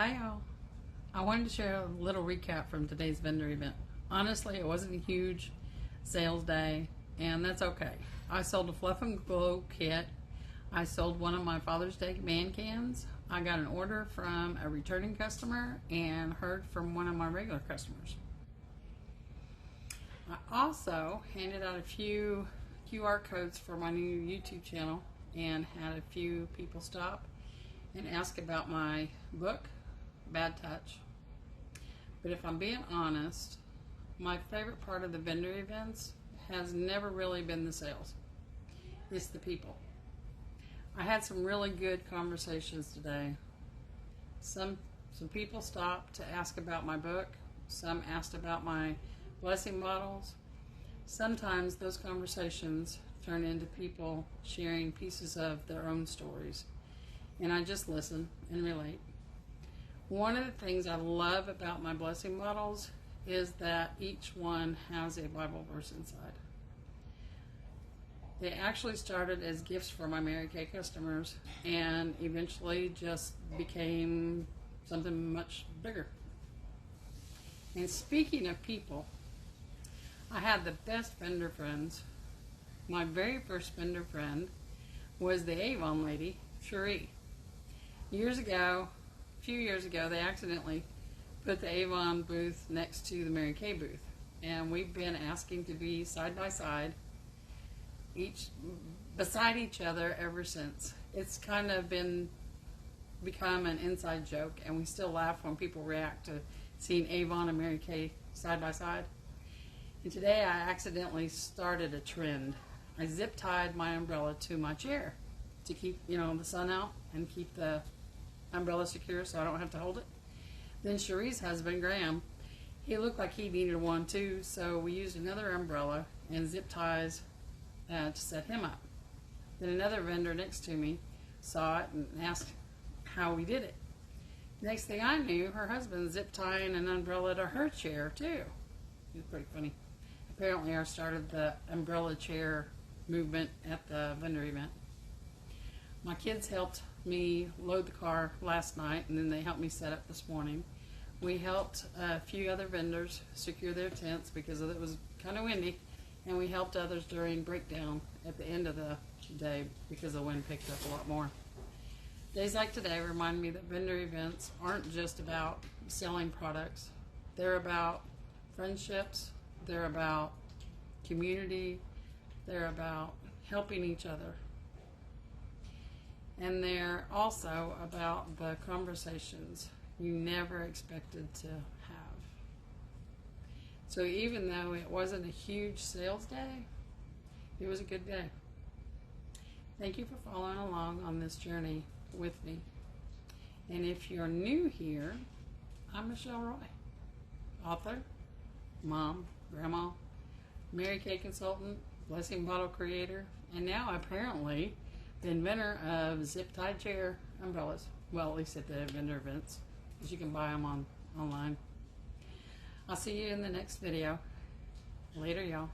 Hi y'all. I wanted to share a little recap from today's vendor event. Honestly, it wasn't a huge sales day, and that's okay. I sold a Fluff and Glow kit. I sold one of my Father's Day man cans. I got an order from a returning customer and heard from one of my regular customers. I also handed out a few QR codes for my new YouTube channel and had a few people stop and ask about my book, Bad Touch. But if I'm being honest, my favorite part of the vendor events has never really been the sales. It's the people. I had some really good conversations today. Some people stopped to ask about my book. Some asked about my blessing bottles. Sometimes those conversations turn into people sharing pieces of their own stories. And I just listen and relate. One of the things I love about my blessing bottles is that each one has a Bible verse inside. They actually started as gifts for my Mary Kay customers and eventually just became something much bigger. And speaking of people, I had the best vendor friends. My very first vendor friend was the Avon lady, Cherie. A few years ago, they accidentally put the Avon booth next to the Mary Kay booth. And we've been asking to be side by side, each beside each other ever since. It's kind of become an inside joke, and we still laugh when people react to seeing Avon and Mary Kay side by side. And today I accidentally started a trend. I zip tied my umbrella to my chair to keep, the sun out and keep the umbrella secure so I don't have to hold it. Then Cherie's husband, Graham, he looked like he needed one too, so we used another umbrella and zip ties to set him up. Then another vendor next to me saw it and asked how we did it. Next thing I knew, her husband zip tying an umbrella to her chair too. It was pretty funny. Apparently I started the umbrella chair movement at the vendor event. My kids helped me load the car last night, and then they helped me set up this morning. We helped a few other vendors secure their tents because it was kind of windy, and we helped others during breakdown at the end of the day because the wind picked up a lot more. Days like today remind me that vendor events aren't just about selling products. They're about friendships, they're about community, they're about helping each other. And they're also about the conversations you never expected to have. So even though it wasn't a huge sales day, it was a good day. Thank you for following along on this journey with me. And if you're new here, I'm Michelle Roy, author, mom, grandma, Mary Kay consultant, blessing bottle creator, and now apparently the inventor of zip-tied chair umbrellas. Well, at least at the vendor events, because you can buy them online. I'll see you in the next video. Later, y'all.